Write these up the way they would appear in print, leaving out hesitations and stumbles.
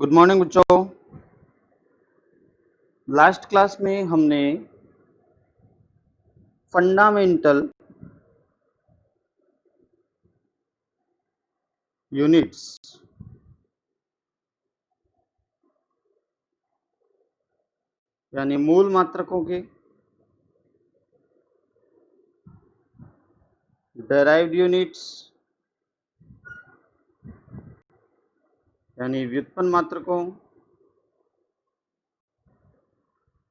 Good morning बच्चों। Last class में हमने फंडामेंटल यूनिट्स यानी मूल मात्रकों के, डेराइव्ड यूनिट्स यानी व्युत्पन्न मात्रकों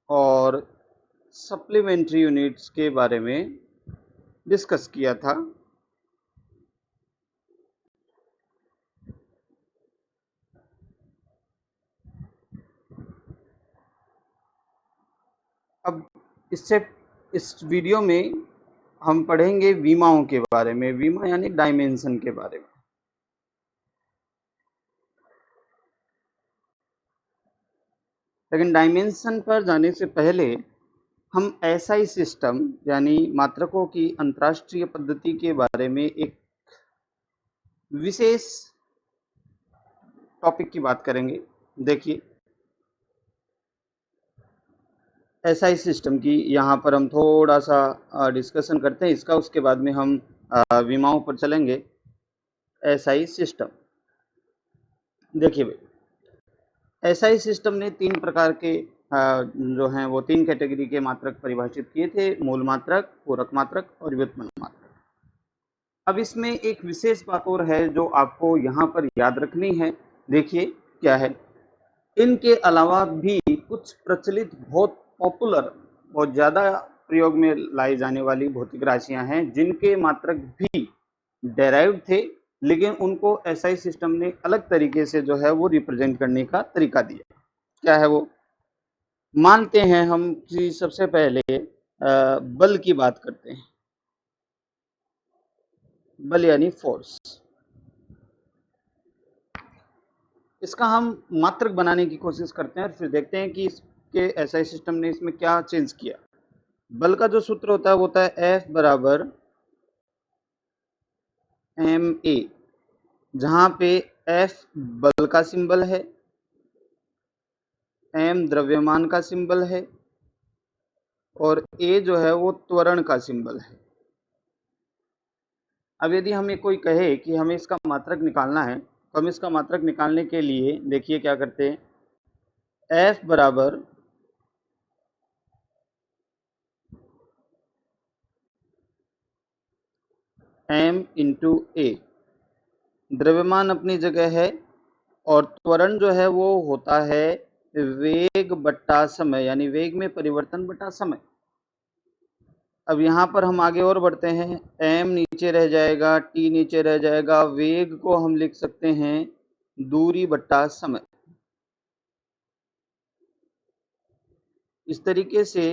और सप्लीमेंट्री यूनिट्स के बारे में डिस्कस किया था। अब इस वीडियो में हम पढ़ेंगे विमाओं के बारे में। विमा यानी डायमेंशन के बारे में। लेकिन डायमेंशन पर जाने से पहले हम एसआई सिस्टम यानी मात्रकों की अंतरराष्ट्रीय पद्धति के बारे में एक विशेष टॉपिक की बात करेंगे। देखिए, एसआई सिस्टम की यहाँ पर हम थोड़ा सा डिस्कशन करते हैं इसका, उसके बाद में हम विमाओं पर चलेंगे। एसआई सिस्टम देखिए भाई, एसआई सिस्टम ने तीन प्रकार के जो हैं वो तीन कैटेगरी के मात्रक परिभाषित किए थे: मूल मात्रक, पूरक मात्रक और व्युत्पन्न मात्रक। अब इसमें एक विशेष बात और है जो आपको यहाँ पर याद रखनी है। देखिए क्या है, इनके अलावा भी कुछ प्रचलित, बहुत पॉपुलर, बहुत ज़्यादा प्रयोग में लाई जाने वाली भौतिक राशियां हैं जिनके मात्रक भी डेराइव्ड थे, लेकिन उनको एसआई सिस्टम ने अलग तरीके से जो है वो रिप्रेजेंट करने का तरीका दिया। क्या है वो? मानते हैं हम कि सबसे पहले बल की बात करते हैं। बल यानी फोर्स, इसका हम मात्रक बनाने की कोशिश करते हैं और फिर देखते हैं कि इसके एसआई सिस्टम ने इसमें क्या चेंज किया। बल का जो सूत्र होता है वो होता है F बराबर ma, जहां पे F बल का सिंबल है, m द्रव्यमान का सिंबल है और a जो है वो त्वरण का सिंबल है। अब यदि हमें कोई कहे कि हमें इसका मात्रक निकालना है तो हम इसका मात्रक निकालने के लिए देखिए क्या करते हैं। F बराबर m इंटू a, द्रव्यमान अपनी जगह है और त्वरण जो है वो होता है वेग बट्टा समय, यानी वेग में परिवर्तन बट्टा समय। अब यहाँ पर हम आगे और बढ़ते हैं, m नीचे रह जाएगा, t नीचे रह जाएगा, वेग को हम लिख सकते हैं दूरी बट्टा समय। इस तरीके से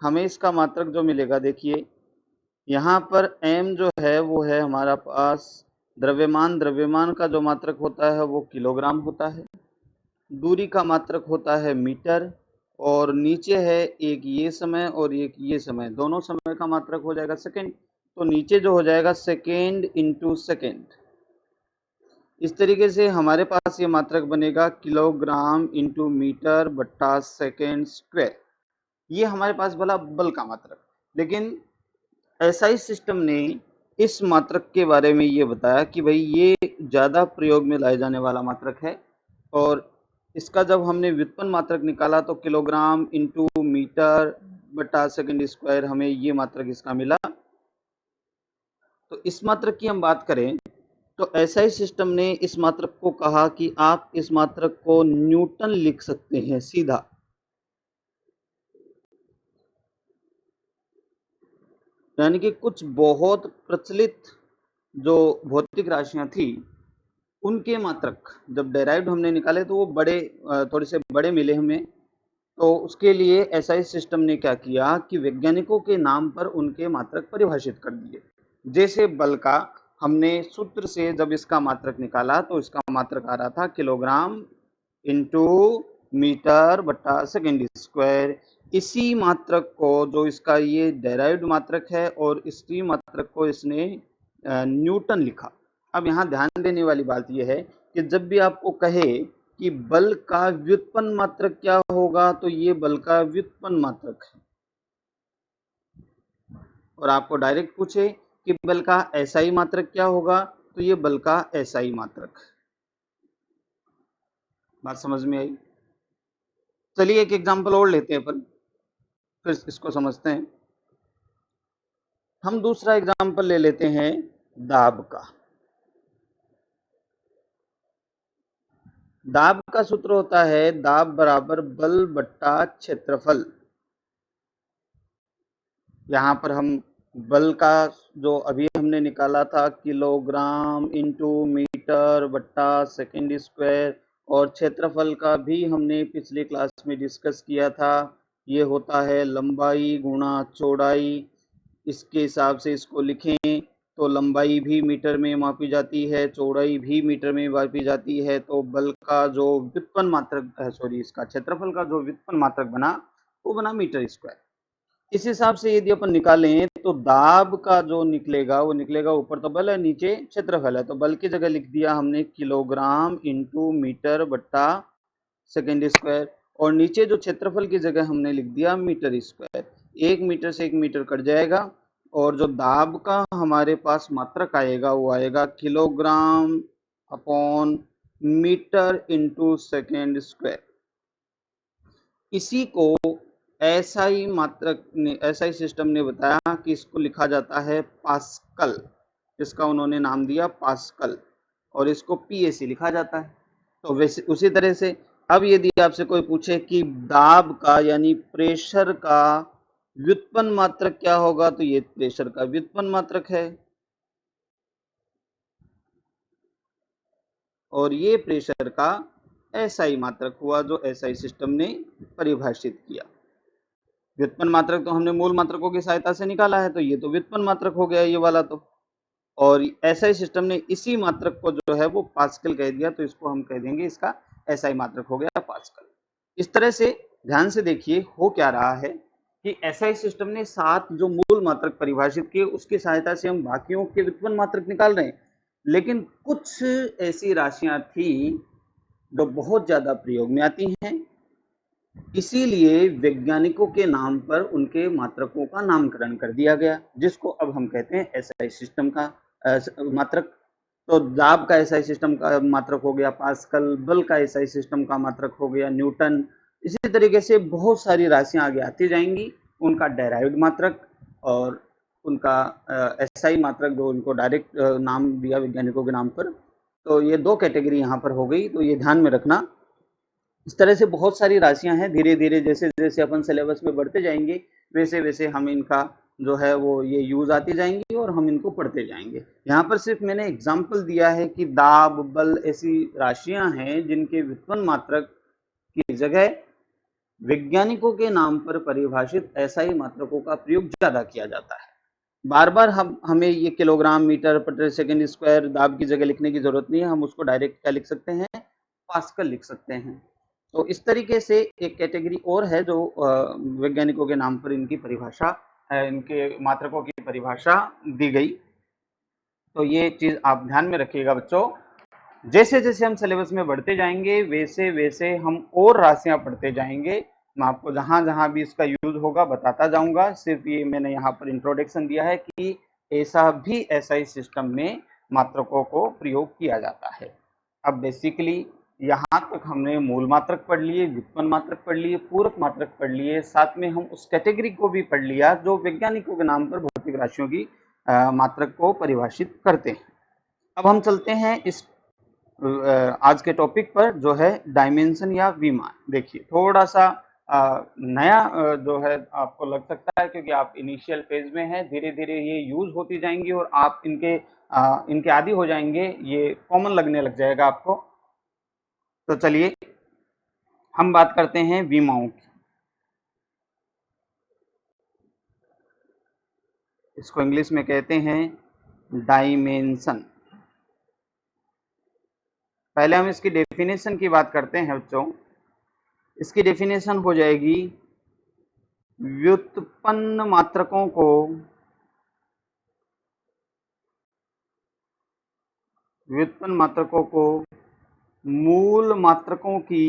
हमें इसका मात्रक जो मिलेगा, देखिए यहाँ पर m जो है वो है हमारा पास द्रव्यमान। द्रव्यमान का जो मात्रक होता है वो किलोग्राम होता है। दूरी का मात्रक होता है मीटर और नीचे है एक ये समय और एक ये समय, दोनों समय का मात्रक हो जाएगा सेकेंड। तो नीचे जो हो जाएगा सेकेंड इंटू सेकेंड। इस तरीके से हमारे पास ये मात्रक बनेगा किलोग्राम इंटू मीटर बट्टा सेकेंड स्क्वायर। ये हमारे पास भला बल का मात्रक। लेकिन एसआई सिस्टम ने इस मात्रक के बारे में ये बताया कि भाई ये ज़्यादा प्रयोग में लाए जाने वाला मात्रक है और इसका जब हमने व्युत्पन्न मात्रक निकाला तो किलोग्राम इंटू मीटर बटा सेकेंड स्क्वायर हमें ये मात्रक इसका मिला। तो इस मात्रक की हम बात करें तो एसआई सिस्टम ने इस मात्रक को कहा कि आप इस मात्रक को न्यूटन लिख सकते हैं सीधा। यानी कि कुछ बहुत प्रचलित जो भौतिक राशियां थी उनके मात्रक जब डेराइव्ड हमने निकाले तो वो बड़े, थोड़े से बड़े मिले हमें। तो उसके लिए एसआई सिस्टम ने क्या किया कि वैज्ञानिकों के नाम पर उनके मात्रक परिभाषित कर दिए। जैसे बल का हमने सूत्र से जब इसका मात्रक निकाला तो इसका मात्रक आ रहा था किलोग्राम इंटू मीटर बटा सेकेंड स्क्वायर। इसी मात्रक को, जो इसका ये डेराइव्ड मात्रक है और इसी मात्रक को इसने न्यूटन लिखा। अब यहाँ ध्यान देने वाली बात यह है कि जब भी आपको कहे कि बल का व्युत्पन्न मात्रक क्या होगा, तो ये बल का व्युत्पन्न मात्रक है। और आपको डायरेक्ट पूछे कि बल का एसआई मात्रक क्या होगा, तो ये बल का एसआई मात्रक। बात समझ में आई? चलिए एक एग्जांपल और लेते हैं अपन, फिर इसको समझते हैं। हम दूसरा एग्जांपल ले लेते हैं दाब का। दाब का सूत्र होता है दाब बराबर बल बट्टा क्षेत्रफल। यहाँ पर हम बल का जो अभी हमने निकाला था किलोग्राम इंटू मीटर बट्टा सेकेंड स्क्वायर, और क्षेत्रफल का भी हमने पिछली क्लास में डिस्कस किया था। ये होता है लंबाई गुणा चौड़ाई। इसके हिसाब से इसको लिखें तो लंबाई भी मीटर में मापी जाती है, चौड़ाई भी मीटर में मापी जाती है। तो बल का जो व्युत्पन्न मात्रक इसका क्षेत्रफल का जो व्युत्पन्न मात्रक बना वो बना मीटर स्क्वायर। इस हिसाब से यदि अपन निकालें तो दाब का जो निकलेगा वो निकलेगा, ऊपर तो बल है नीचे क्षेत्रफल है, तो बल की जगह लिख दिया हमने किलोग्राम इंटू मीटर बट्टा सेकेंड स्क्वायर, और नीचे जो क्षेत्रफल की जगह हमने लिख दिया मीटर स्क्वायर। 1 मीटर से 1 मीटर कट जाएगा, और जो दाब का हमारे पास मात्रक आएगा वो आएगा kilogram upon metre into second square. इसी को एसआई मात्रक ने, एसआई सिस्टम ने बताया कि इसको लिखा जाता है पास्कल। इसका उन्होंने नाम दिया पास्कल, और इसको पीएसी लिखा जाता है। तो वैसे उसी तरह से अब यदि आपसे कोई पूछे कि दाब का यानी प्रेशर का व्युत्पन्न मात्रक क्या होगा, तो ये प्रेशर का व्युत्पन्न मात्रक है, और ये प्रेशर का एसआई मात्रक हुआ जो एसआई सिस्टम ने परिभाषित किया। व्युत्पन्न मात्रक तो हमने मूल मात्रकों की सहायता से निकाला है, तो ये तो व्युत्पन्न मात्रक हो गया ये वाला तो। और एसआई सिस्टम ने इसी मात्रक को जो है वो पास्कल कह दिया, तो इसको हम कह देंगे इसका एसआई मात्रक हो गया पास्कल। इस तरह से ध्यान से देखिए हो क्या रहा है कि एसआई सिस्टम ने 7 जो मूल मात्रक परिभाषित किए, उसकी सहायता से हम बाकियों के व्युत्पन्न मात्रक निकाल रहे हैं। लेकिन कुछ ऐसी राशियां थी जो बहुत ज्यादा प्रयोग में आती हैं, इसीलिए वैज्ञानिकों के नाम पर उनके मात्रकों का नामकरण कर दिया गया, जिसको अब हम कहते हैं एसआई सिस्टम का मात्रक। तो दाब का एसआई सिस्टम का मात्रक हो गया पास्कल, बल का एसआई सिस्टम का मात्रक हो गया न्यूटन। इसी तरीके से बहुत सारी राशियां आगे आती जाएंगी, उनका डेराइव्ड मात्रक और उनका एसआई मात्रक जो उनको डायरेक्ट नाम दिया वैज्ञानिकों के नाम पर। तो ये 2 कैटेगरी यहाँ पर हो गई, तो ये ध्यान में रखना। इस तरह से बहुत सारी राशियां हैं, धीरे धीरे जैसे जैसे अपन सिलेबस में बढ़ते जाएंगे वैसे वैसे हम इनका जो है वो ये यूज आती जाएंगी और हम इनको पढ़ते जाएंगे। यहाँ पर सिर्फ मैंने एग्जाम्पल दिया है कि दाब बल ऐसी राशियां हैं जिनके व्युत्पन्न मात्रक की जगह वैज्ञानिकों के नाम पर परिभाषित एसआई मात्रकों का प्रयोग ज्यादा किया जाता है। बार बार हमें ये किलोग्राम मीटर पर सेकेंड स्क्वायर दाब की जगह लिखने की जरूरत नहीं है, हम उसको डायरेक्ट क्या लिख सकते हैं, पास्कल लिख सकते हैं। तो इस तरीके से एक कैटेगरी और है जो वैज्ञानिकों के नाम पर इनकी परिभाषा, इनके मात्रकों की परिभाषा दी गई। तो ये चीज आप ध्यान में रखिएगा बच्चों। जैसे जैसे हम सिलेबस में बढ़ते जाएंगे वैसे वैसे हम और राशियां पढ़ते जाएंगे। मैं आपको जहां जहां भी इसका यूज होगा बताता जाऊंगा। सिर्फ ये मैंने यहाँ पर इंट्रोडक्शन दिया है कि ऐसा भी एसआई सिस्टम में मात्रकों को प्रयोग किया जाता है। अब बेसिकली यहाँ तक हमने मूल मात्रक पढ़ लिए, व्युत्पन्न मात्रक पढ़ लिए, पूरक मात्रक पढ़ लिए, साथ में हम उस कैटेगरी को भी पढ़ लिया जो वैज्ञानिकों के नाम पर भौतिक राशियों की मात्रक को परिभाषित करते हैं। अब हम चलते हैं इस आज के टॉपिक पर जो है डायमेंशन या विमान। देखिए थोड़ा सा नया जो है आपको लग सकता है क्योंकि आप इनिशियल फेज में हैं, धीरे धीरे ये यूज होती जाएंगी और आप इनके आदी हो जाएंगे, ये कॉमन लगने लग जाएगा आपको। तो चलिए हम बात करते हैं विमाओं की। इसको इंग्लिश में कहते हैं डायमेंशन। पहले हम इसकी डेफिनेशन की बात करते हैं बच्चों। इसकी डेफिनेशन हो जाएगी व्युत्पन्न मात्रकों को मूल मात्रकों की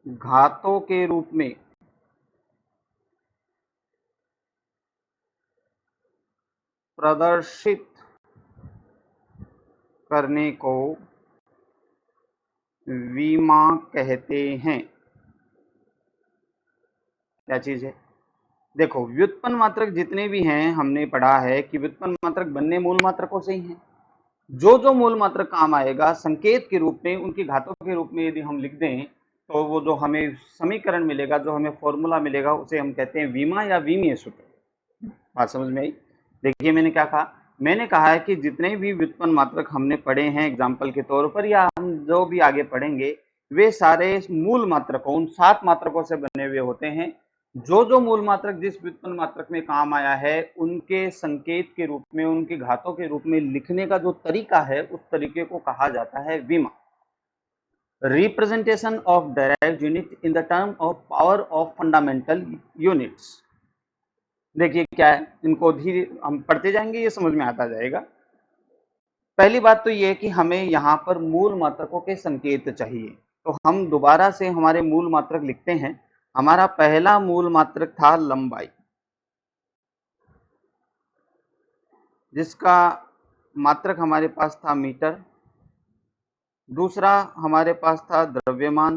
घातों के रूप में प्रदर्शित करने को विमा कहते हैं। क्या चीज है? देखो, व्युत्पन्न मात्रक जितने भी हैं हमने पढ़ा है कि व्युत्पन्न मात्रक बनने मूल मात्रकों से ही हैं। जो जो मूल मात्रक काम आएगा संकेत के रूप में, उनकी घातों के रूप में यदि हम लिख दें तो वो जो हमें समीकरण मिलेगा, जो हमें फॉर्मूला मिलेगा, उसे हम कहते हैं विमा या विमीय सूत्र। बात समझ में आई? देखिए मैंने क्या कहा, मैंने कहा है कि जितने भी व्युत्पन्न मात्रक हमने पढ़े हैं एग्जाम्पल के तौर पर, या हम जो भी आगे पढ़ेंगे, वे सारे मूल मात्रकों, उन 7 मात्रकों से बने हुए होते हैं। जो जो मूल मात्रक जिस व्युत्पन्न मात्रक में काम आया है, उनके संकेत के रूप में, उनकी घातों के रूप में लिखने का जो तरीका है, उस तरीके को कहा जाता है विमा। Representation of direct unit in the term of power of fundamental units. देखिए क्या है, इनको धीरे हम पढ़ते जाएंगे, ये समझ में आता जाएगा। पहली बात तो ये है कि हमें यहाँ पर मूल मात्रकों के संकेत चाहिए, तो हम दोबारा से हमारे मूल मात्रक लिखते हैं। हमारा पहला मूल मात्रक था लंबाई, जिसका मात्रक हमारे पास था मीटर। दूसरा हमारे पास था द्रव्यमान,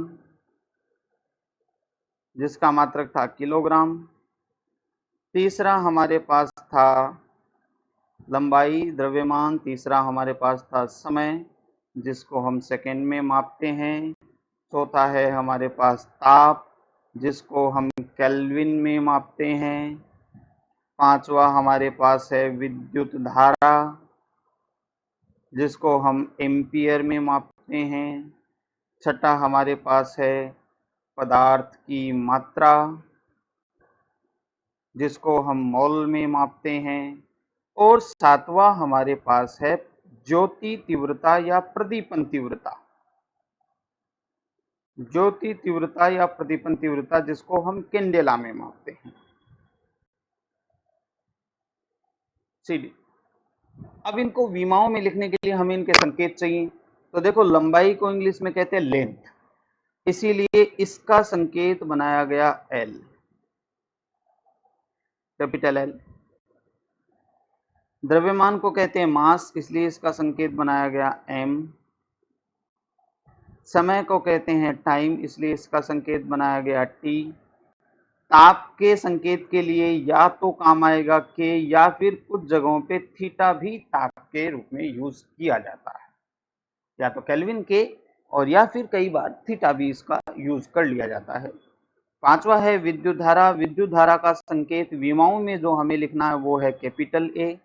जिसका मात्रक था किलोग्राम। तीसरा हमारे पास था लंबाई, द्रव्यमान। तीसरा हमारे पास था समय, जिसको हम सेकेंड में मापते हैं। चौथा है हमारे पास ताप, जिसको हम केल्विन में मापते हैं। पांचवा हमारे पास है विद्युत धारा, जिसको हम एम्पियर में मापते हैं। छठा हमारे पास है पदार्थ की मात्रा, जिसको हम मोल में मापते हैं। और सातवां हमारे पास है ज्योति तीव्रता या प्रदीपन तीव्रता। ज्योति तीव्रता या प्रदीपन तीव्रता, जिसको हम कैंडेला में मापते हैं, सीडी। अब इनको विमाओं में लिखने के लिए हमें इनके संकेत चाहिए। तो देखो, लंबाई को इंग्लिश में कहते हैं लेंथ, इसीलिए इसका संकेत बनाया गया एल, कैपिटल एल। द्रव्यमान को कहते हैं मास, इसलिए इसका संकेत बनाया गया एम। समय को कहते हैं टाइम, इसलिए इसका संकेत बनाया गया टी। ताप के संकेत के लिए या तो काम आएगा के, या फिर कुछ जगहों पे थीटा भी ताप के रूप में यूज किया जाता है, या तो केल्विन के, और या फिर कई बार थीटा भी इसका यूज कर लिया जाता है। पांचवा है विद्युत धारा। विद्युत धारा का संकेत विमाओं में जो हमें लिखना है वो है कैपिटल ए।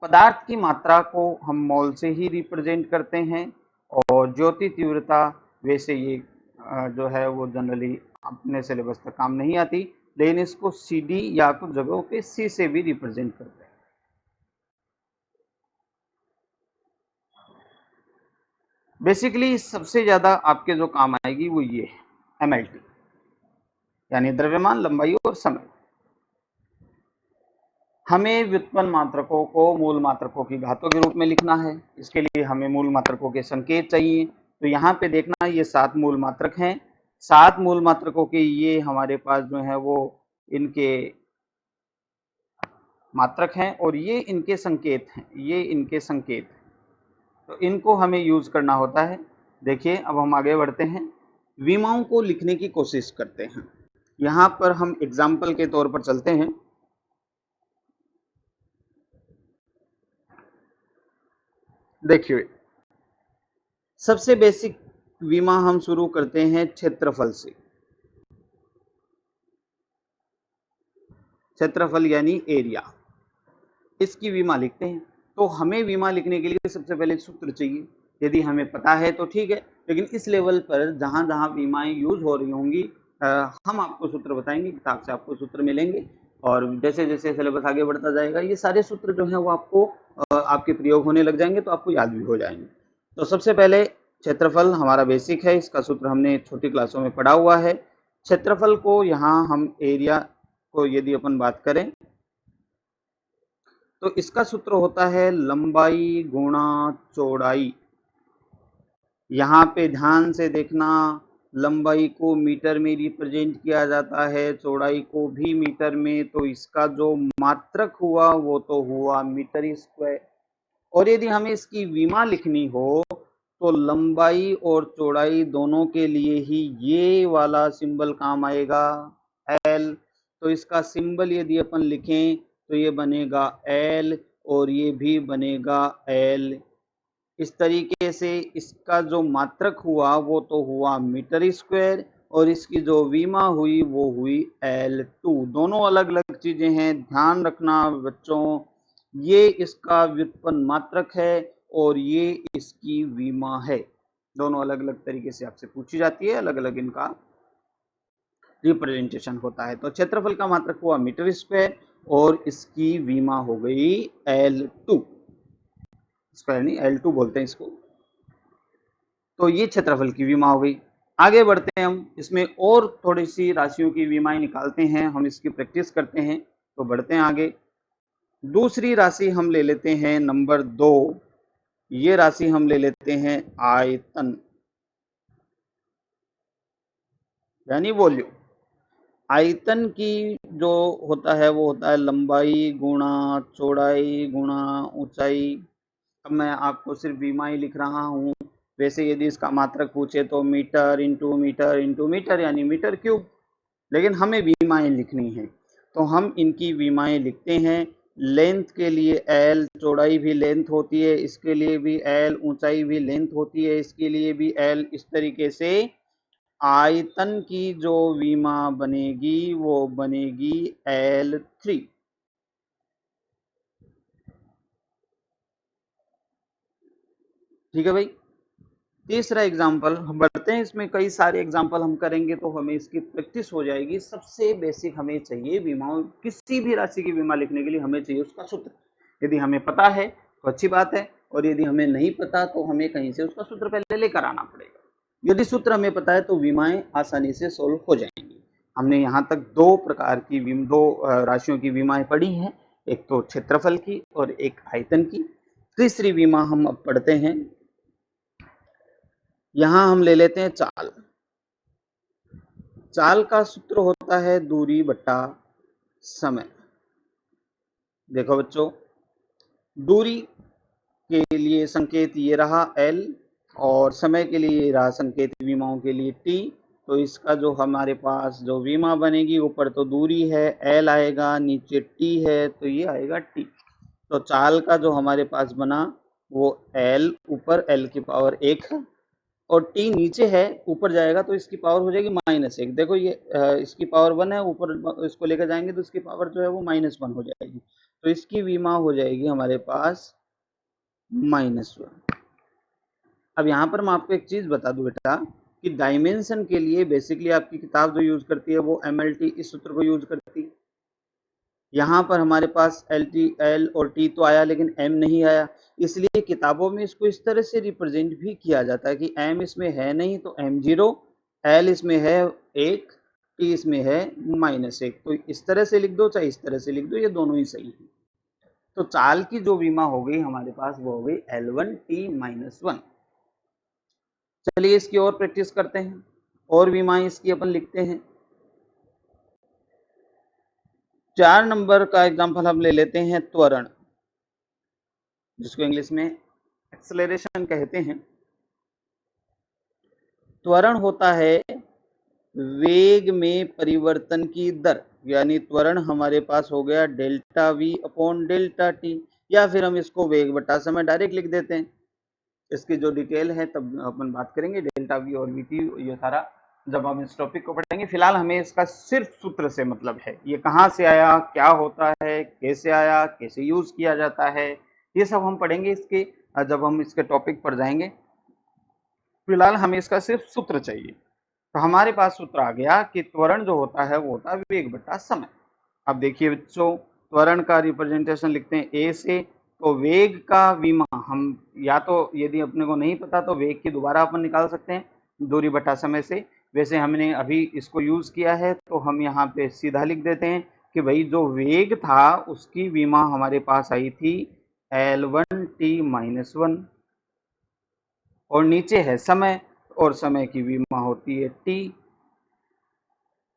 पदार्थ की मात्रा को हम मोल से ही रिप्रेजेंट करते हैं, और ज्योति तीव्रता वैसे ये जो है वो जनरली अपने सिलेबस तक काम नहीं आती, लेकिन इसको सीडी या कुछ जगहों पे सी से भी रिप्रेजेंट करते हैं। बेसिकली सबसे ज्यादा आपके जो काम आएगी वो ये है एमएलटी, यानी द्रव्यमान, लंबाई और समय। हमें व्युत्पन्न मात्रकों को मूल मात्रकों की घातों के रूप में लिखना है, इसके लिए हमें मूल मात्रकों के संकेत चाहिए। तो यहाँ पे देखना, ये 7 मूल मात्रक हैं। 7 मूल मात्रकों के ये हमारे पास जो है वो इनके मात्रक हैं, और ये इनके संकेत हैं, ये इनके संकेत। तो इनको हमें यूज करना होता है। देखिए अब हम आगे बढ़ते हैं, विमाओं को लिखने की कोशिश करते हैं। यहाँ पर हम एग्जाम्पल के तौर पर चलते हैं। देखिए, सबसे बेसिक विमा हम शुरू करते हैं क्षेत्रफल से। क्षेत्रफल यानी एरिया, इसकी विमा लिखते हैं। तो हमें विमा लिखने के लिए सबसे पहले सूत्र चाहिए। यदि हमें पता है तो ठीक है, लेकिन इस लेवल पर जहां जहां विमाएं यूज हो रही होंगी, हम आपको सूत्र बताएंगे, किताब से आपको सूत्र मिलेंगे, और जैसे जैसे सिलेबस आगे बढ़ता जाएगा ये सारे सूत्र जो हैं वो आपको आपके प्रयोग होने लग जाएंगे, तो आपको याद भी हो जाएंगे। तो सबसे पहले क्षेत्रफल हमारा बेसिक है, इसका सूत्र हमने छोटी क्लासों में पढ़ा हुआ है। क्षेत्रफल को यहाँ हम एरिया को यदि अपन बात करें तो इसका सूत्र होता है लंबाई गुणा चौड़ाई। यहाँ पे ध्यान से देखना, लंबाई को मीटर में रिप्रेजेंट किया जाता है, चौड़ाई को भी मीटर में, तो इसका जो मात्रक हुआ वो तो हुआ मीटर स्क्वायर। और यदि हमें इसकी विमा लिखनी हो तो लंबाई और चौड़ाई दोनों के लिए ही ये वाला सिंबल काम आएगा, एल। तो इसका सिंबल यदि अपन लिखें तो ये बनेगा एल और ये भी बनेगा एल। इस तरीके से इसका जो मात्रक हुआ वो तो हुआ मीटर स्क्वायर और इसकी जो विमा हुई वो हुई L2। दोनों अलग अलग चीजें हैं, ध्यान रखना बच्चों, ये इसका व्युत्पन्न मात्रक है और ये इसकी विमा है। दोनों अलग अलग तरीके से आपसे पूछी जाती है, अलग अलग इनका रिप्रेजेंटेशन होता है। तो क्षेत्रफल का मात्रक हुआ मीटर स्क्वायर और इसकी विमा हो गई L2, स्क्वायर नहीं L2 बोलते हैं इसको। तो ये क्षेत्रफल की विमा हो गई। आगे बढ़ते हैं हम, इसमें और थोड़ी सी राशियों की विमाएं निकालते हैं, हम इसकी प्रैक्टिस करते हैं। तो बढ़ते हैं आगे। दूसरी राशि हम ले लेते हैं नंबर 2। ये राशि हम ले लेते हैं आयतन यानी वॉल्यूम। आयतन की जो होता है वो होता है लंबाई गुणा चौड़ाई गुणा ऊंचाई। अब मैं आपको सिर्फ विमाएं लिख रहा हूँ, वैसे यदि इसका मात्रक पूछे तो metre into metre into metre यानी मीटर क्यूब, लेकिन हमें विमाएं लिखनी है तो हम इनकी विमाएं लिखते हैं। लेंथ के लिए एल, चौड़ाई भी लेंथ होती है, इसके लिए भी एल, ऊंचाई भी लेंथ होती है, इसके लिए भी एल। इस तरीके से आयतन की जो विमा बनेगी वो बनेगी L3। ठीक है भाई। तीसरा एग्जाम्पल हम बढ़ते हैं, इसमें कई सारे एग्जाम्पल हम करेंगे तो हमें इसकी प्रैक्टिस हो जाएगी। सबसे बेसिक हमें चाहिए विमाओं, किसी भी राशि की विमा लिखने के लिए हमें चाहिए उसका सूत्र। यदि हमें पता है तो अच्छी बात है, और यदि हमें नहीं पता तो हमें कहीं से उसका सूत्र पहले लेकर आना पड़ेगा। यदि सूत्र हमें पता है तो विमाएं आसानी से सोल्व हो जाएंगी। हमने यहाँ तक दो प्रकार की दो राशियों की विमाएं पढ़ी हैं, एक तो क्षेत्रफल की और एक आयतन की। तीसरी विमा हम अब पढ़ते हैं, यहां हम ले लेते हैं चाल। चाल का सूत्र होता है दूरी बटा समय। देखो बच्चों, दूरी के लिए संकेत ये रहा L और समय के लिए ये रहा संकेत विमाओं के लिए T। तो इसका जो हमारे पास जो विमा बनेगी, ऊपर तो दूरी है L आएगा, नीचे T है तो ये आएगा T। तो चाल का जो हमारे पास बना वो L, ऊपर L की पावर 1 है और T नीचे है, ऊपर जाएगा तो इसकी पावर हो जाएगी -1। देखो ये इसकी पावर 1 है, ऊपर इसको लेकर जाएंगे तो इसकी पावर जो है वो -1 हो जाएगी। तो इसकी विमा हो जाएगी हमारे पास -1। अब यहाँ पर मैं आपको एक चीज बता दूं बेटा कि डायमेंशन के लिए बेसिकली आपकी किताब जो यूज करती है वो MLT इस सूत्र को यूज करती है। यहाँ पर हमारे पास L और T तो आया लेकिन M नहीं आया, इसलिए किताबों में इसको इस तरह से रिप्रेजेंट भी किया जाता है कि M इसमें है नहीं तो M0, L इसमें है 1, T इसमें है -1। तो इस तरह से लिख दो चाहे इस तरह से लिख दो, ये दोनों ही सही है। तो चाल की जो विमा हो गई हमारे पास वो हो गई L1T-1। चलिए इसकी और प्रैक्टिस करते हैं, और विमाएं इसकी अपन लिखते हैं। 4 नंबर का एग्जाम्पल हम ले लेते हैं त्वरण, जिसको इंग्लिश में एक्सेलरेशन कहते हैं। त्वरण होता है वेग में परिवर्तन की दर, यानी त्वरण हमारे पास हो गया delta V upon delta T, या फिर हम इसको वेग बटा समय डायरेक्ट लिख देते हैं। इसकी जो डिटेल है तब अपन बात करेंगे, डेल्टा V और VT ये सारा जब हम इस टॉपिक को पढ़ेंगे। फिलहाल हमें इसका सिर्फ सूत्र से मतलब है, ये कहाँ से आया, क्या होता है, कैसे आया, कैसे यूज किया जाता है, ये सब हम पढ़ेंगे इसके जब हम इसके टॉपिक पर जाएंगे। फिलहाल हमें इसका सिर्फ सूत्र चाहिए। तो हमारे पास सूत्र आ गया कि त्वरण जो होता है वो होता है वेग बटा समय। अब देखिए बच्चों, त्वरण का रिप्रेजेंटेशन लिखते हैं ए से। तो वेग का विमा हम या तो यदि अपने को नहीं पता तो वेग की दोबारा अपन निकाल सकते हैं दूरी बटा समय से। वैसे हमने अभी इसको यूज किया है तो हम यहाँ पे सीधा लिख देते हैं कि भाई जो वेग था उसकी विमा हमारे पास आई थी L1t-1 और नीचे है समय और समय की विमा होती है t।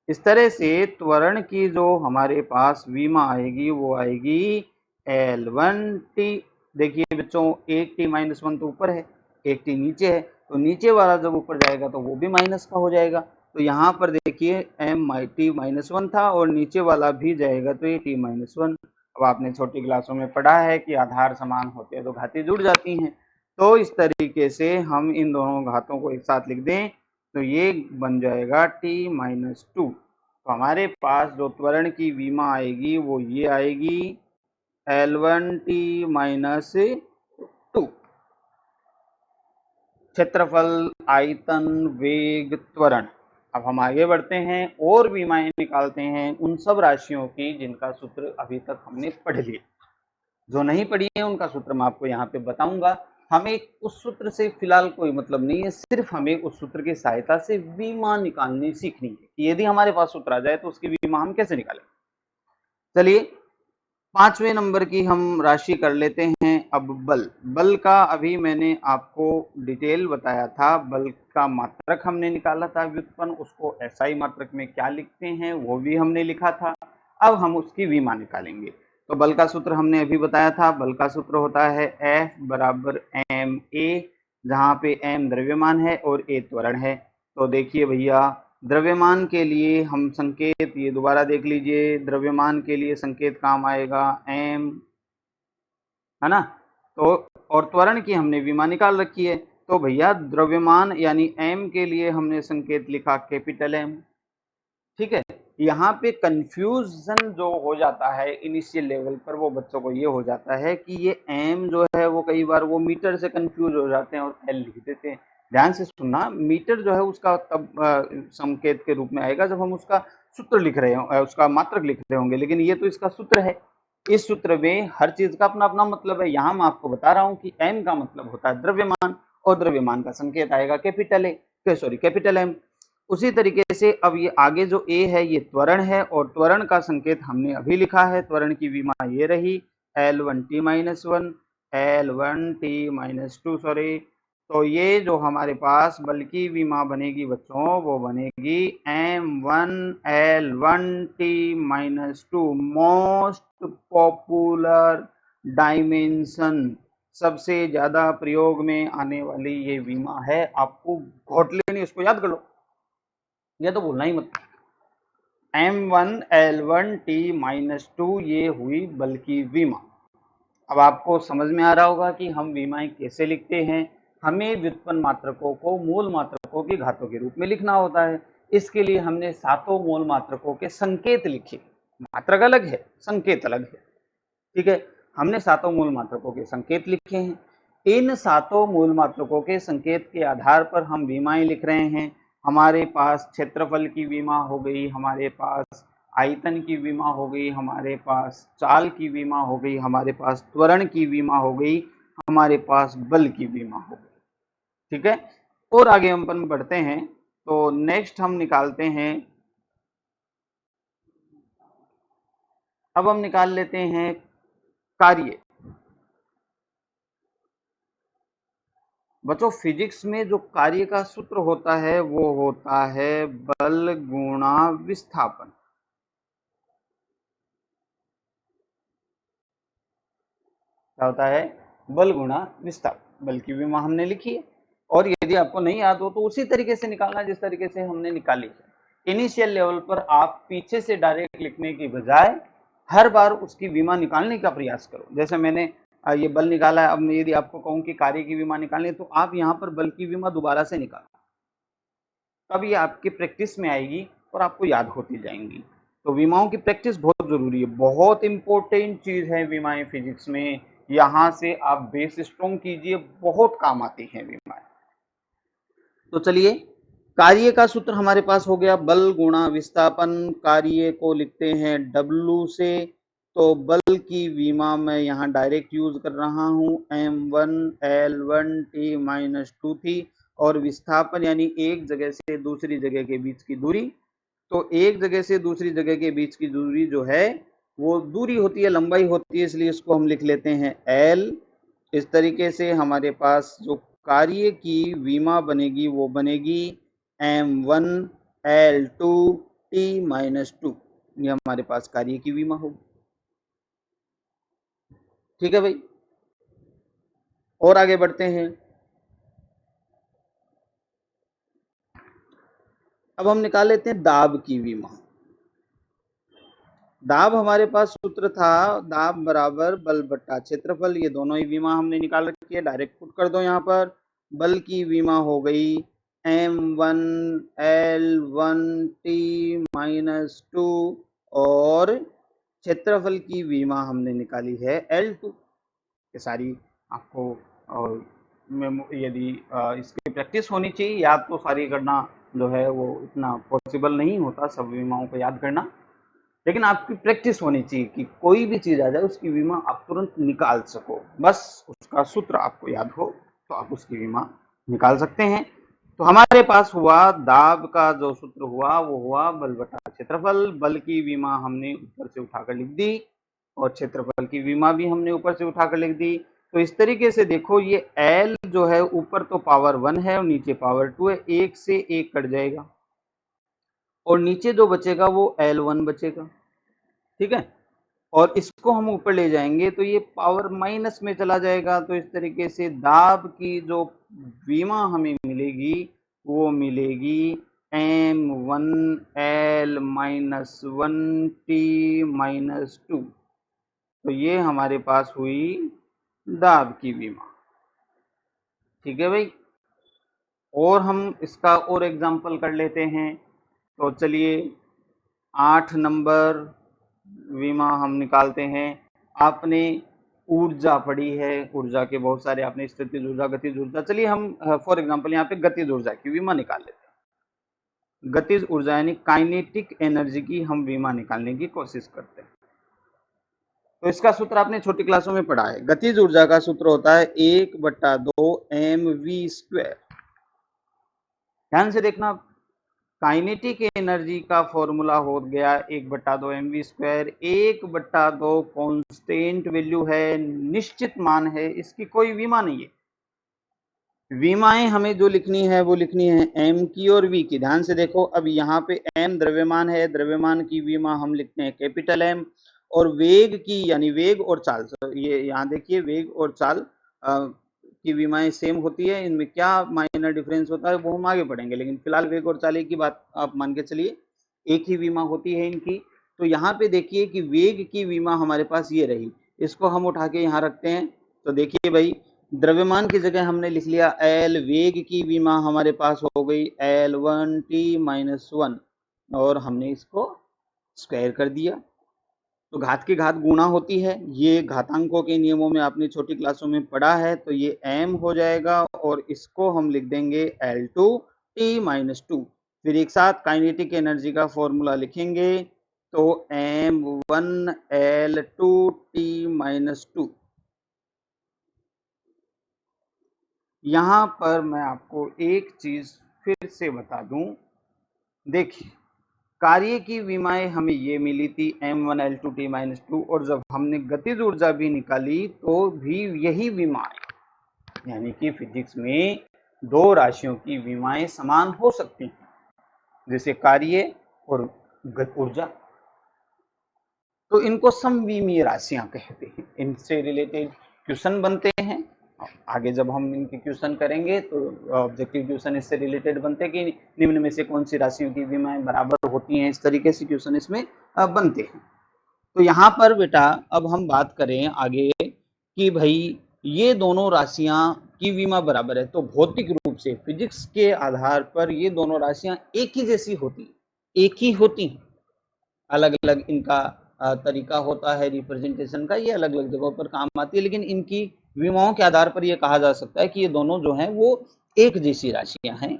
इस तरह से त्वरण की जो हमारे पास विमा आएगी वो आएगी L1t। देखिए बच्चों, एक t-1 तो ऊपर है, एक t नीचे है, तो नीचे वाला जब ऊपर जाएगा तो वो भी माइनस का हो जाएगा। तो यहाँ पर देखिए m-t-1 था और नीचे वाला भी जाएगा तो ये t-1। अब आपने छोटी क्लासों में पढ़ा है कि आधार समान होते हैं तो घातें जुड़ जाती हैं। तो इस तरीके से हम इन दोनों घातों को एक साथ लिख दें तो ये बन जाएगा t-2। तो हमारे पास जो त्वरण की विमा आएगी वो ये आएगी L1t-2। क्षेत्रफल, आयतन, वेग, त्वरण। अब हम आगे बढ़ते हैं और विमाएं निकालते हैं उन सब राशियों की जिनका सूत्र अभी तक हमने पढ़ लिया। जो नहीं पढ़ी है उनका सूत्र मैं आपको यहाँ पे बताऊंगा। हमें उस सूत्र से फिलहाल कोई मतलब नहीं है, सिर्फ हमें उस सूत्र की सहायता से विमा निकालनी सीखनी है कि यदि हमारे पास सूत्र आ जाए तो उसकी विमा हम कैसे निकालें। चलिए 5वें नंबर की हम राशि कर लेते हैं। अब बल का अभी मैंने आपको डिटेल बताया था। बल का मात्रक हमने निकाला था व्युत्पन्न, उसको एसआई मात्रक में क्या लिखते हैं वो भी हमने लिखा था। अब हम उसकी विमा निकालेंगे। तो बल का सूत्र हमने अभी बताया था। बल का सूत्र होता है F बराबर ma, जहाँ पे m द्रव्यमान है और a त्वरण है। तो देखिए भैया, द्रव्यमान के लिए हम संकेत ये दोबारा देख लीजिए, द्रव्यमान के लिए संकेत काम आएगा m, है ना। तो और त्वरण की हमने विमा निकाल रखी है। तो भैया द्रव्यमान यानी m के लिए हमने संकेत लिखा कैपिटल M। ठीक है, यहाँ पे कंफ्यूजन जो हो जाता है इनिशियल लेवल पर वो बच्चों को ये हो जाता है कि ये m जो है वो कई बार वो मीटर से कंफ्यूज हो जाते हैं और L लिख देते हैं। ध्यान से सुनना, मीटर जो है उसका तब संकेत के रूप में आएगा जब हम उसका सूत्र लिख रहे हों, उसका मात्रक लिख रहे होंगे, लेकिन ये तो इसका सूत्र है। इस सूत्र में हर चीज का अपना अपना मतलब है। यहाँ मैं आपको बता रहा हूँ कि m का मतलब होता है द्रव्यमान और द्रव्यमान का संकेत आएगा कैपिटल M। उसी तरीके से अब ये आगे जो a है ये त्वरण है और त्वरण का संकेत हमने अभी लिखा है। त्वरण की विमा ये रही L1t-1, L1t-2 सॉरी। तो ये जो हमारे पास बल की विमा बनेगी बच्चों वो बनेगी m1L1t-2, मोस्ट पॉपुलर डायमेंशन, सबसे ज्यादा प्रयोग में आने वाली ये विमा है। आपको घोट लेनी, उसको याद कर लो, ये तो भूलना ही मत। m1L1t-2 ये हुई बल की विमा। अब आपको समझ में आ रहा होगा कि हम विमाएं कैसे लिखते हैं। हमें व्युत्पन्न मात्रकों को मूल मात्रकों की घातों के रूप में लिखना होता है। इसके लिए हमने सातों मूल मात्रकों के संकेत लिखे। मात्रक अलग है, संकेत अलग है। ठीक है, हमने सातों मूल मात्रकों के संकेत लिखे हैं। इन सातों मूल मात्रकों के संकेत के आधार पर हम विमाएं लिख रहे हैं। हमारे पास क्षेत्रफल की विमा हो गई, हमारे पास आयतन की विमा हो गई, हमारे पास चाल की विमा हो गई, हमारे पास त्वरण की विमा हो गई, हमारे पास बल की विमा हो गई। ठीक है, और आगे हम अपन बढ़ते हैं। तो नेक्स्ट हम निकालते हैं, अब हम निकाल लेते हैं कार्य। बच्चों फिजिक्स में जो कार्य का सूत्र होता है वो होता है बल गुणा विस्थापन। क्या होता है? बल गुणा विस्थापन। बल की विमा हमने लिखी है और यदि आपको नहीं याद हो तो उसी तरीके से निकालना जिस तरीके से हमने निकाली है। इनिशियल लेवल पर आप पीछे से डायरेक्ट लिखने की बजाय हर बार उसकी विमा निकालने का प्रयास करो। जैसे मैंने ये बल निकाला है, अब यदि आपको कहूं कि कार्य की विमा निकालनी है तो आप यहाँ पर बल की विमा दोबारा से निकालो, तब ये आपकी प्रैक्टिस में आएगी और आपको याद होती जाएंगी। तो विमाओं की प्रैक्टिस बहुत जरूरी है, बहुत इंपॉर्टेंट चीज है विमाएं फिजिक्स में। यहाँ से आप बेस स्ट्रॉन्ग कीजिए, बहुत काम आती हैं विमाएं। तो चलिए, कार्य का सूत्र हमारे पास हो गया बल गुणा विस्थापन। कार्य को लिखते हैं W से। तो बल की विमा मैं यहाँ डायरेक्ट यूज कर रहा हूँ, m1L1t-2 थी, और विस्थापन यानी एक जगह से दूसरी जगह के बीच की दूरी तो एक जगह से दूसरी जगह के बीच की दूरी जो है वो दूरी होती है, लंबाई होती है, इसलिए इसको हम लिख लेते हैं L। इस तरीके से हमारे पास जो कार्य की विमा बनेगी वो बनेगी M1 L2 T-2। ये हमारे पास कार्य की विमा होगी। ठीक है भाई, और आगे बढ़ते हैं। अब हम निकाल लेते हैं दाब की विमा। दाब हमारे पास सूत्र था दाब बराबर बल बट्टा क्षेत्रफल, ये दोनों ही विमा हमने निकाल रखी है, डायरेक्ट पुट कर दो यहाँ पर। बल की विमा हो गई M1 L1 T-2 और क्षेत्रफल की विमा हमने निकाली है L2। ये सारी आपको यदि इसकी प्रैक्टिस होनी चाहिए, याद तो सारी करना जो है वो इतना पॉसिबल नहीं होता सब विमाओं को याद करना, लेकिन आपकी प्रैक्टिस होनी चाहिए कि कोई भी चीज आ जाए उसकी विमा आप तुरंत निकाल सको, बस उसका सूत्र आपको याद हो तो आप उसकी विमा निकाल सकते हैं। तो हमारे पास हुआ दाब का जो सूत्र हुआ वो हुआ बल बटा क्षेत्रफल। बल की विमा हमने ऊपर से उठाकर लिख दी और क्षेत्रफल की विमा भी हमने ऊपर से उठाकर लिख दी। तो इस तरीके से देखो ये L जो है ऊपर तो पावर 1 है और नीचे पावर 2 है, एक से एक कट जाएगा और नीचे जो बचेगा वो L1 बचेगा। ठीक है, और इसको हम ऊपर ले जाएंगे तो ये पावर माइनस में चला जाएगा। तो इस तरीके से दाब की जो विमा हमें मिलेगी वो मिलेगी M1 L-1 T-2। तो ये हमारे पास हुई दाब की विमा। ठीक है भाई, और हम इसका और एग्जांपल कर लेते हैं। तो चलिए 8 नंबर विमा हम निकालते हैं। आपने ऊर्जा पढ़ी है, ऊर्जा के बहुत सारे आपने स्थितिज ऊर्जा, गतिज ऊर्जा। चलिए हम फॉर एग्जांपल यहाँ पे गतिज ऊर्जा की विमा निकाल लेते हैं। गतिज ऊर्जा यानी काइनेटिक एनर्जी की हम विमा निकालने की कोशिश करते हैं। तो इसका सूत्र आपने छोटी क्लासों में पढ़ा है। गतिज ऊर्जा का सूत्र होता है 1/2 mv²। ध्यान से देखना, काइनेटिक एनर्जी का फॉर्मूला हो गया 1/2 mv²। 1/2 कांस्टेंट वैल्यू है, निश्चित मान है, इसकी कोई विमा नहीं है। विमाएं हमें जो लिखनी है वो लिखनी है m की और v की। ध्यान से देखो, अब यहाँ पे m द्रव्यमान है, द्रव्यमान की विमा हम लिखते हैं कैपिटल M, और वेग की यानी वेग और चाल, ये यहाँ देखिए वेग और चाल की विमाएं सेम होती है। इनमें क्या माइनर डिफरेंस होता है वो हम आगे पढ़ेंगे, लेकिन फिलहाल वेग और चाल की बात आप मान के चलिए, एक ही विमा होती है इनकी। तो यहाँ पे देखिए कि वेग की विमा हमारे पास ये रही, इसको हम उठा के यहाँ रखते हैं। तो देखिए भाई, द्रव्यमान की जगह हमने लिख लिया L, वेग की विमा हमारे पास हो गई L1 T-1 और हमने इसको स्क्वायर कर दिया। तो घात की घात गुणा होती है, ये घातांकों के नियमों में आपने छोटी क्लासों में पढ़ा है। तो ये m हो जाएगा और इसको हम लिख देंगे L2 T-2। फिर एक साथ काइनेटिक एनर्जी का फॉर्मूला लिखेंगे तो M1 L2 T-2। यहाँ पर मैं आपको एक चीज फिर से बता दूं, देखिए कार्य की विमाएं हमें ये मिली थी M1 L2 T-2, और जब हमने गतिज ऊर्जा भी निकाली तो भी यही विमाएं, यानी कि फिजिक्स में दो राशियों की विमाएं समान हो सकती हैं, जैसे कार्य और ऊर्जा। तो इनको समविमीय राशियां कहते हैं। इनसे रिलेटेड क्वेश्चन बनते हैं, आगे जब हम इनके क्वेश्चन करेंगे तो ऑब्जेक्टिव क्वेश्चन इससे रिलेटेड बनते हैं कि निम्न में से कौन सी राशियों की विमाएं बराबर होती हैं, इस तरीके से क्वेश्चन इसमें बनते हैं। तो यहाँ पर बेटा अब हम बात करें आगे कि भाई ये दोनों राशियां की विमा बराबर है, तो भौतिक रूप से फिजिक्स के आधार पर ये दोनों राशियां एक ही जैसी होती, एक ही होती हैं। अलग अलग इनका तरीका होता है रिप्रेजेंटेशन का, ये अलग अलग जगहों पर काम आती है, लेकिन इनकी विमाओं के आधार पर यह कहा जा सकता है कि ये दोनों जो हैं वो एक जैसी राशियां हैं।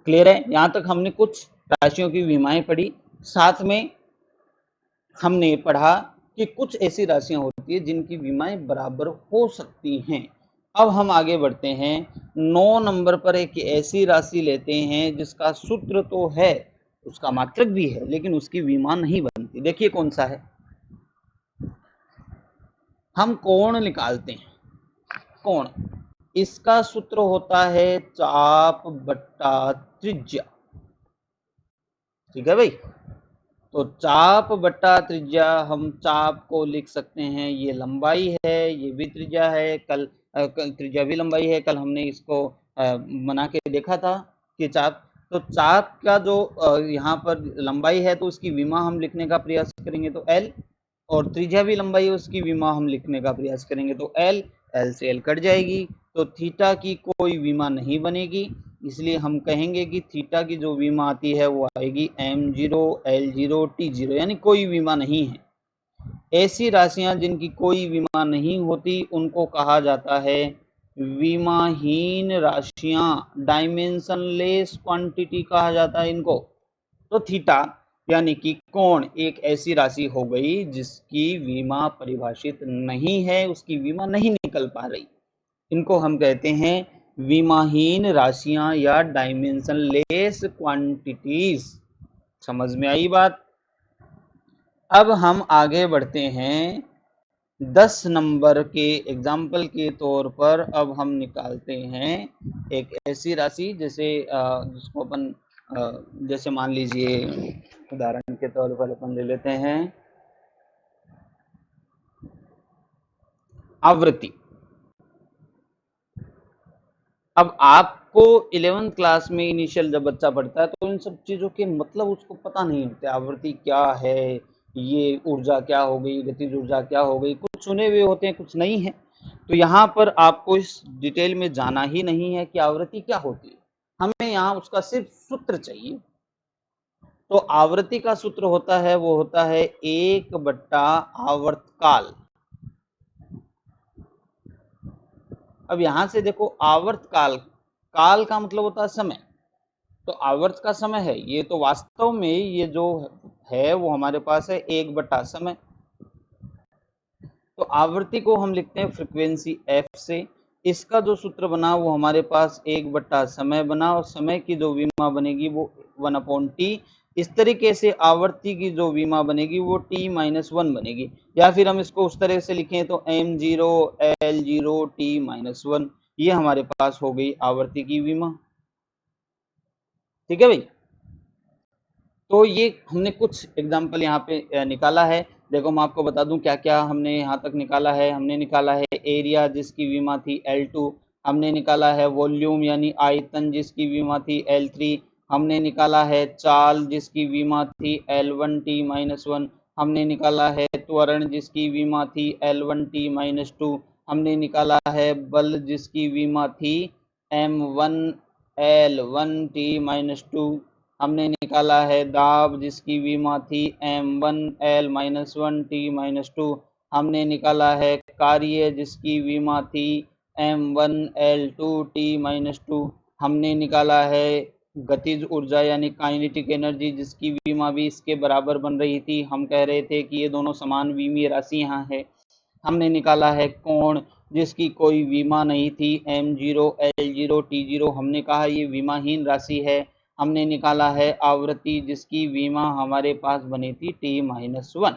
क्लियर है? यहां तक हमने कुछ राशियों की विमाएं पढ़ी, साथ में हमने पढ़ा कि कुछ ऐसी राशियां होती है जिनकी विमाएं बराबर हो सकती हैं। अब हम आगे बढ़ते हैं। 9 नंबर पर एक ऐसी राशि लेते हैं जिसका सूत्र तो है, उसका मात्रक भी है, लेकिन उसकी विमा नहीं बनती। देखिए कौन सा है। हम कोण निकालते हैं। कोण, इसका सूत्र होता है चाप बट्टा त्रिज्या। ठीक है भाई। तो चाप बट्टा त्रिज्या, हम चाप को लिख सकते हैं, ये लंबाई है, ये भी त्रिज्या है। कल त्रिज्या भी लंबाई है, कल हमने इसको बना के देखा था कि चाप, तो चाप का जो यहाँ पर लंबाई है तो उसकी विमा हम लिखने का प्रयास करेंगे तो एल, और त्रिज्या भी लंबाई है उसकी विमा हम लिखने का प्रयास करेंगे तो एल। एल से एल कट जाएगी तो थीटा की कोई विमा नहीं बनेगी, इसलिए हम कहेंगे कि थीटा की जो विमा आती है वो आएगी m0 l0 t0, यानी कोई विमा नहीं है। ऐसी राशियां जिनकी कोई विमा नहीं होती उनको कहा जाता है विमाहीन राशियां, डायमेंशनलेस क्वांटिटी कहा जाता है इनको। तो थीटा यानी कि कोण एक ऐसी राशि हो गई जिसकी विमा परिभाषित नहीं है, उसकी विमा नहीं निकल पा रही, इनको हम कहते हैं विमाहीन राशियां या डायमेंशनलेस क्वांटिटीज। समझ में आई बात। अब हम आगे बढ़ते हैं 10 नंबर के एग्जाम्पल के तौर पर। अब हम निकालते हैं एक ऐसी राशि जैसे जिसको अपन जैसे मान लीजिए उदाहरण के तौर पर अपन ले लेते हैं आवृत्ति। अब आपको 11th क्लास में इनिशियल जब बच्चा पढ़ता है तो इन सब चीजों के मतलब उसको पता नहीं होते। आवृत्ति क्या है, ये ऊर्जा क्या हो गई, गतिज ऊर्जा क्या हो गई, कुछ सुने हुए होते हैं कुछ नहीं है। तो यहाँ पर आपको इस डिटेल में जाना ही नहीं है कि आवृत्ति क्या होती है, हमें यहाँ उसका सिर्फ सूत्र चाहिए। तो आवृत्ति का सूत्र होता है, वो होता है 1/, आवर्तकाल। अब यहां से देखो आवर्तकाल, काल का मतलब होता है समय, तो आवर्त का समय है ये, तो वास्तव में ये जो है वो हमारे पास है 1/, समय। तो आवृत्ति को हम लिखते हैं फ्रीक्वेंसी एफ से। इसका जो सूत्र बना वो हमारे पास 1/, समय बना, और समय की जो विमा बनेगी वो 1/t। इस तरीके से आवर्ती की जो विमा बनेगी वो t-1 बनेगी, या फिर हम इसको उस तरह से लिखें तो m0 l0 t-1, ये हमारे पास हो गई आवर्ती की विमा। ठीक है भाई। तो ये हमने कुछ एग्जाम्पल यहाँ पे निकाला है। देखो मैं आपको बता दूं क्या क्या हमने यहाँ तक निकाला है। हमने निकाला है एरिया जिसकी विमा थी L2, हमने निकाला है वॉल्यूम यानी आयतन जिसकी विमा थी L3, हमने निकाला है चाल जिसकी विमा थी L1t-1, हमने निकाला है त्वरण जिसकी विमा थी L1t-2, हमने निकाला है बल जिसकी विमा थी M1 L1t-2, हमने निकाला है दाब जिसकी विमा थी m1l-1t-2, हमने निकाला है कार्य जिसकी विमा थी m1l2t-2, हमने निकाला है गतिज ऊर्जा यानी काइनेटिक एनर्जी जिसकी विमा भी इसके बराबर बन रही थी, हम कह रहे थे कि ये दोनों समान विमीय राशि यहाँ है। हमने निकाला है कोण जिसकी कोई विमा नहीं थी m0 l0 t0, हमने कहा ये विमाहीन राशि है। हमने निकाला है आवृत्ति जिसकी विमा हमारे पास बनी थी t-1।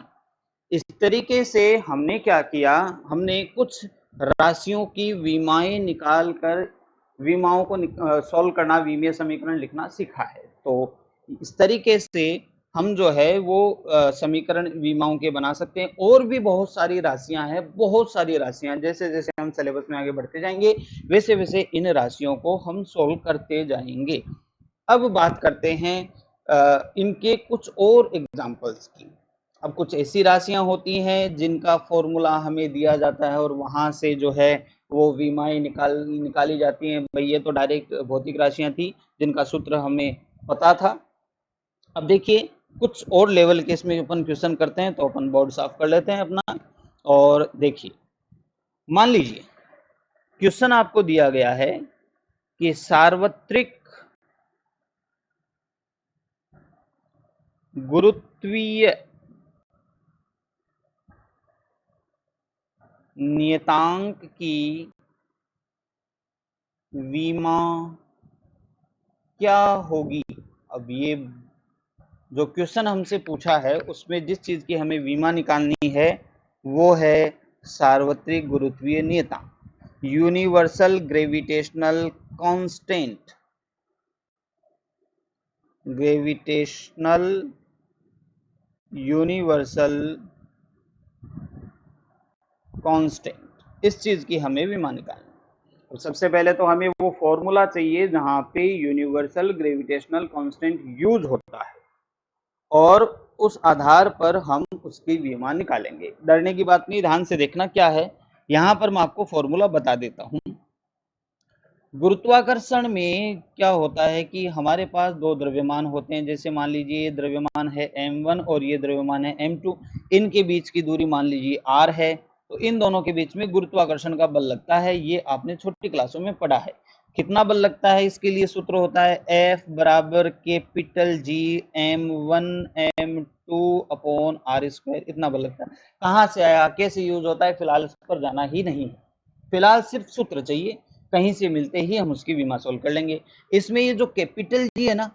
इस तरीके से हमने क्या किया, हमने कुछ राशियों की विमाएं निकाल कर विमाओं को सॉल्व करना, विमीय समीकरण लिखना सीखा है। तो इस तरीके से हम जो है वो समीकरण विमाओं के बना सकते हैं। और भी बहुत सारी राशियां हैं, बहुत सारी राशियां, जैसे जैसे हम सिलेबस में आगे बढ़ते जाएंगे वैसे वैसे इन राशियों को हम सॉल्व करते जाएंगे। अब बात करते हैं इनके कुछ और एग्जाम्पल्स की। अब कुछ ऐसी राशियां होती हैं जिनका फॉर्मूला हमें दिया जाता है और वहां से जो है वो विमाएं निकाली जाती हैं। भाई ये तो डायरेक्ट भौतिक राशियां थी जिनका सूत्र हमें पता था। अब देखिए कुछ और लेवल के इसमें अपन क्वेश्चन करते हैं, तो अपन बोर्ड साफ कर लेते हैं अपना। और देखिए मान लीजिए क्वेश्चन आपको दिया गया है कि सार्वत्रिक गुरुत्वीय नियतांक की विमा क्या होगी। अब ये जो क्वेश्चन हमसे पूछा है उसमें जिस चीज की हमें विमा निकालनी है वो है सार्वत्रिक गुरुत्वीय नियतांक, universal gravitational constant, gravitational universal constant, इस चीज की हमें विमा निकालनी है। तो सबसे पहले तो हमें वो फॉर्मूला चाहिए जहां पे यूनिवर्सल ग्रेविटेशनल कांस्टेंट यूज होता है और उस आधार पर हम उसकी विमा निकालेंगे। डरने की बात नहीं, ध्यान से देखना क्या है। यहां पर मैं आपको फॉर्मूला बता देता हूं। गुरुत्वाकर्षण में क्या होता है कि हमारे पास दो द्रव्यमान होते हैं। जैसे मान लीजिए ये द्रव्यमान है m1 और ये द्रव्यमान है m2, इनके बीच की दूरी मान लीजिए r है। तो इन दोनों के बीच में गुरुत्वाकर्षण का बल लगता है, ये आपने छोटी क्लासों में पढ़ा है। कितना बल लगता है इसके लिए सूत्र होता है F बराबर capital G m1 m2 upon r², इतना बल लगता है। कहाँ से आया, कैसे यूज होता है, फिलहाल इस पर जाना ही नहीं है। फिलहाल सिर्फ सूत्र चाहिए, कहीं से मिलते ही हम उसकी विमा सोल्व कर लेंगे। इसमें ये जो कैपिटल जी है ना,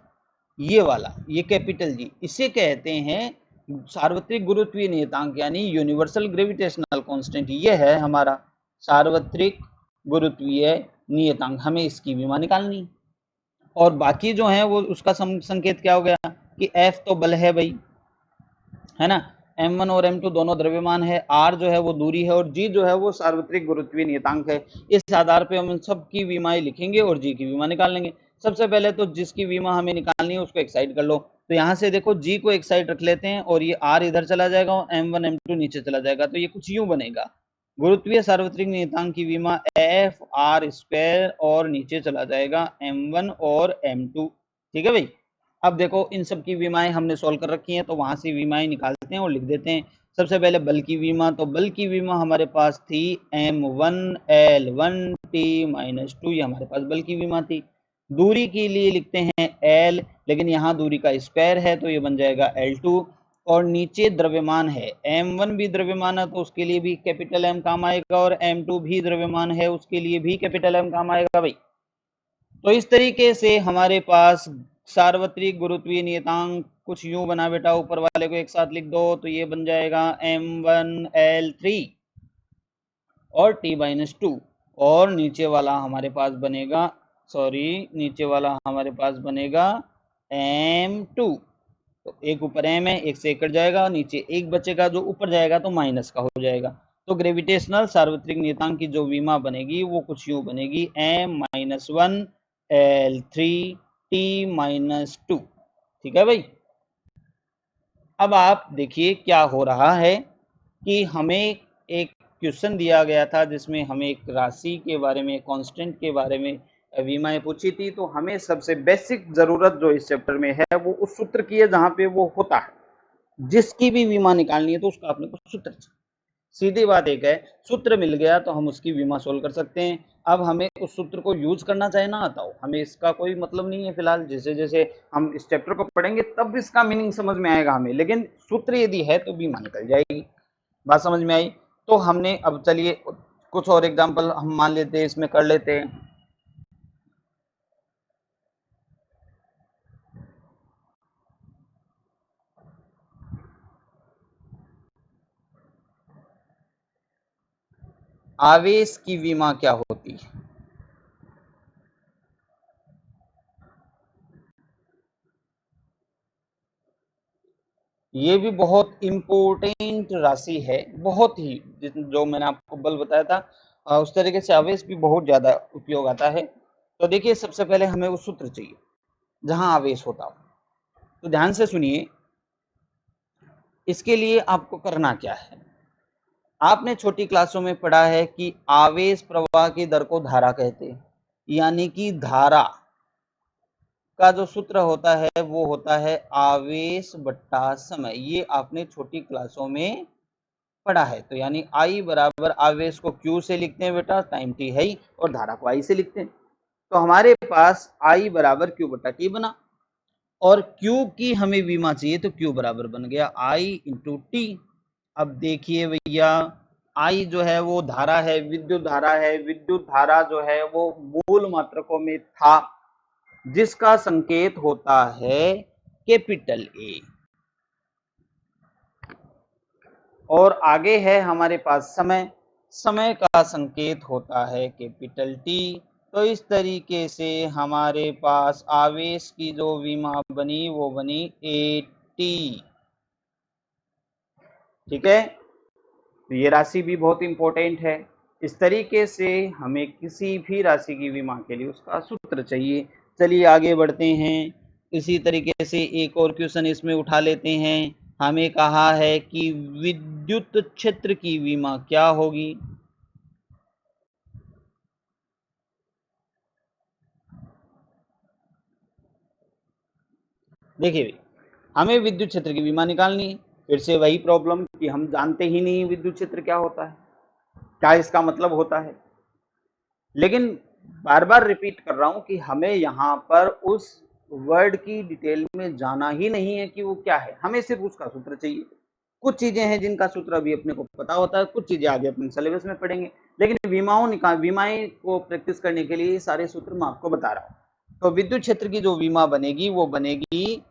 ये वाला, ये कैपिटल जी, इसे कहते हैं सार्वत्रिक गुरुत्वीय नियतांक यानी यूनिवर्सल ग्रेविटेशनल कांस्टेंट। ये है हमारा सार्वत्रिक गुरुत्वीय नियतांक, हमें इसकी विमा निकालनी। और बाकी जो है वो उसका संकेत क्या हो गया कि F तो बल है भाई, है ना, m1 और m2 दोनों द्रव्यमान है, r जो है वो दूरी है और g जो है वो सार्वत्रिक गुरुत्वीय नियतांक है। इस आधार पे हम इन सब की विमाएं लिखेंगे और g की विमा निकाल लेंगे। सबसे पहले तो जिसकी विमा हमें निकालनी है उसको एक साइड कर लो। तो यहाँ से देखो g को एक साइड रख लेते हैं और ये r इधर चला जाएगा और m1 m2 नीचे चला जाएगा। तो ये कुछ यूं बनेगा, गुरुत्वीय सार्वत्रिक नियतांक की विमा F(r²) और नीचे चला जाएगा m1 और m2। ठीक है भाई। अब देखो इन सब की विमाएं हमने सोल्व कर रखी हैं, तो वहां से विमाएं निकालते हैं और लिख देते हैं। सबसे पहले बल की विमा, तो बल की विमा हमारे पास थी m1L1T-2, ये हमारे पास बल की विमा थी। दूरी के लिए लिखते हैं L, लेकिन यहाँ दूरी का स्क्वायर है तो ये बन जाएगा L2। और नीचे द्रव्यमान है, m1 भी द्रव्यमान है तो उसके लिए भी कैपिटल M काम आएगा और m2 भी द्रव्यमान है उसके लिए भी कैपिटल M काम आएगा भाई। तो इस तरीके से हमारे पास सार्वत्रिक गुरुत्वीय नियतांक कुछ यूं बना बेटा, ऊपर वाले को एक साथ लिख दो तो ये बन जाएगा m1L3 और T-2 और नीचे वाला हमारे पास बनेगा, नीचे वाला हमारे पास बनेगा m2। तो एक ऊपर m है, एक से एक कट जाएगा, नीचे एक बचेगा, जो ऊपर जाएगा तो माइनस का हो जाएगा। तो ग्रेविटेशनल सार्वत्रिक नियतांक की जो विमा बनेगी वो कुछ यूं बनेगी m-1L3T-2। ठीक है भाई। अब आप देखिए क्या हो रहा है कि हमें एक क्वेश्चन दिया गया था जिसमें हमें एक राशि के बारे में, कांस्टेंट के बारे में विमाएं पूछी थी। तो हमें सबसे बेसिक जरूरत जो इस चैप्टर में है वो उस सूत्र की है जहां पे वो होता है। जिसकी भी विमा निकालनी है तो उसका अपने को सूत्र चाहिए। सीधी बात एक है, सूत्र मिल गया तो हम उसकी विमा सोल्व कर सकते हैं। अब हमें उस सूत्र को यूज करना चाहे ना आता हो, हमें इसका कोई मतलब नहीं है। फिलहाल जैसे जैसे हम इस चैप्टर को पढ़ेंगे तब इसका मीनिंग समझ में आएगा हमें, लेकिन सूत्र यदि है तो विमा निकल जाएगी। बात समझ में आई। तो हमने अब चलिए कुछ और एग्जाम्पल हम मान लेते हैं, इसमें कर लेते हैं। आवेश की विमा क्या होती है? ये भी बहुत इम्पोर्टेंट राशि है, बहुत ही, जो मैंने आपको बल बताया था उस तरीके से आवेश भी बहुत ज्यादा उपयोग आता है। तो देखिए सबसे पहले हमें वो सूत्र चाहिए जहां आवेश होता हो। तो ध्यान से सुनिए, इसके लिए आपको करना क्या है। आपने छोटी क्लासों में पढ़ा है कि आवेश प्रवाह की दर को धारा कहते हैं, यानी कि धारा का जो सूत्र होता है वो होता है आवेश बट्टा समय। ये आपने छोटी क्लासों में पढ़ा है। तो यानी I बराबर, आवेश को Q से लिखते हैं बेटा, टाइम T है ही, और धारा को I से लिखते हैं। तो हमारे पास I बराबर Q बट्टा T बना, और Q की हमें विमा चाहिए तो Q बराबर बन गया I इंटू T। अब देखिए भैया, आई जो है वो धारा है, विद्युत धारा है। विद्युत धारा जो है वो मूल मात्रकों में था, जिसका संकेत होता है कैपिटल ए। और आगे है हमारे पास समय, समय का संकेत होता है कैपिटल टी। तो इस तरीके से हमारे पास आवेश की जो विमा बनी वो बनी ए टी। ठीक है, तो ये राशि भी बहुत इंपॉर्टेंट है। इस तरीके से हमें किसी भी राशि की विमा के लिए उसका सूत्र चाहिए। चलिए आगे बढ़ते हैं। इसी तरीके से एक और क्वेश्चन इसमें उठा लेते हैं। हमें कहा है कि विद्युत क्षेत्र की विमा क्या होगी। देखिए, हमें विद्युत क्षेत्र की विमा निकालनी है। फिर से वही प्रॉब्लम कि हम जानते ही नहीं विद्युत क्षेत्र क्या होता है, क्या इसका मतलब होता है। लेकिन बार बार रिपीट कर रहा हूं कि हमें यहाँ पर उस वर्ड की डिटेल में जाना ही नहीं है कि वो क्या है, हमें सिर्फ उसका सूत्र चाहिए। कुछ चीजें हैं जिनका सूत्र अभी अपने को पता होता है, कुछ चीजें आगे अपने सिलेबस में पढ़ेंगे, लेकिन विमाएं को प्रैक्टिस करने के लिए सारे सूत्र मैं आपको बता रहा हूँ। तो विद्युत क्षेत्र की जो विमा बनेगी वो बनेगी,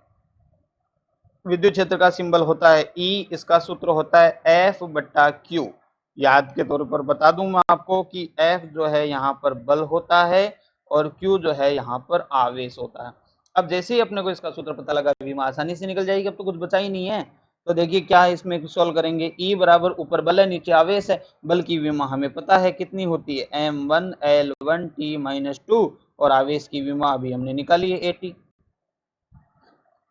विद्युत क्षेत्र का सिंबल होता है ई, इसका सूत्र होता है एफ बट्टा क्यू। याद के तौर पर बता दूं मैं आपको कि एफ जो है यहाँ पर बल होता है और क्यू जो है यहाँ पर आवेश होता है। अब जैसे ही अपने को इसका सूत्र पता लगा, विमा आसानी से निकल जाएगी। अब तो कुछ बचा ही नहीं है। तो देखिए क्या इसमें सॉल्व करेंगे। ई बराबर ऊपर बल है, नीचे आवेश है। बल की विमा हमें पता है कितनी होती है, m1 l1 t-2, और आवेश की विमा अभी हमने निकाली है 80।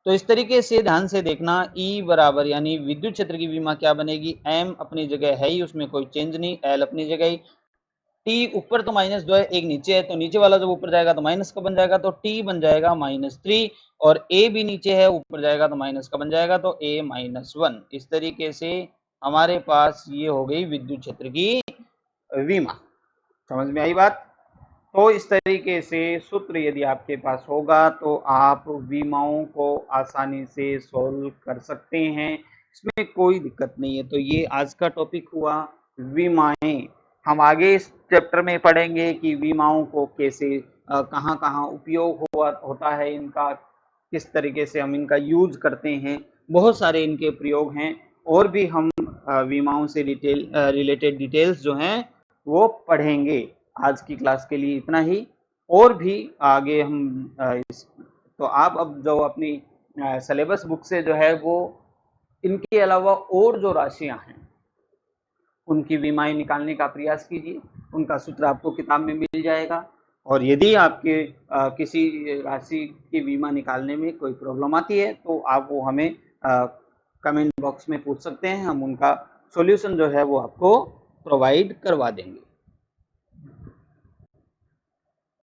तो इस तरीके से ध्यान से देखना, E बराबर यानी विद्युत क्षेत्र की विमा क्या बनेगी, M अपनी जगह है ही, उसमें कोई चेंज नहीं, L अपनी जगह ही, T ऊपर तो -2 है, एक नीचे है, तो नीचे वाला जब ऊपर जाएगा तो माइनस का बन जाएगा, तो T बन जाएगा -3, और A भी नीचे है, ऊपर जाएगा तो माइनस का बन जाएगा, तो A -1। इस तरीके से हमारे पास ये हो गई विद्युत क्षेत्र की विमा। समझ में आई बात। तो इस तरीके से सूत्र यदि आपके पास होगा तो आप विमाओं को आसानी से सोल्व कर सकते हैं, इसमें कोई दिक्कत नहीं है। तो ये आज का टॉपिक हुआ विमाएं। हम आगे इस चैप्टर में पढ़ेंगे कि विमाओं को कैसे कहाँ कहाँ उपयोग होता है इनका, किस तरीके से हम इनका यूज करते हैं। बहुत सारे इनके प्रयोग हैं, और भी हम विमाओं से रिलेटेड डिटेल्स जो हैं वो पढ़ेंगे। आज की क्लास के लिए इतना ही, और भी आगे हम तो आप अब जो अपनी सिलेबस बुक से जो है वो इनके अलावा और जो राशियां हैं उनकी विमाएं निकालने का प्रयास कीजिए। उनका सूत्र आपको किताब में मिल जाएगा। और यदि आपके किसी राशि की बीमा निकालने में कोई प्रॉब्लम आती है तो आप वो हमें कमेंट बॉक्स में पूछ सकते हैं, हम उनका सॉल्यूशन जो है वो आपको प्रोवाइड करवा देंगे।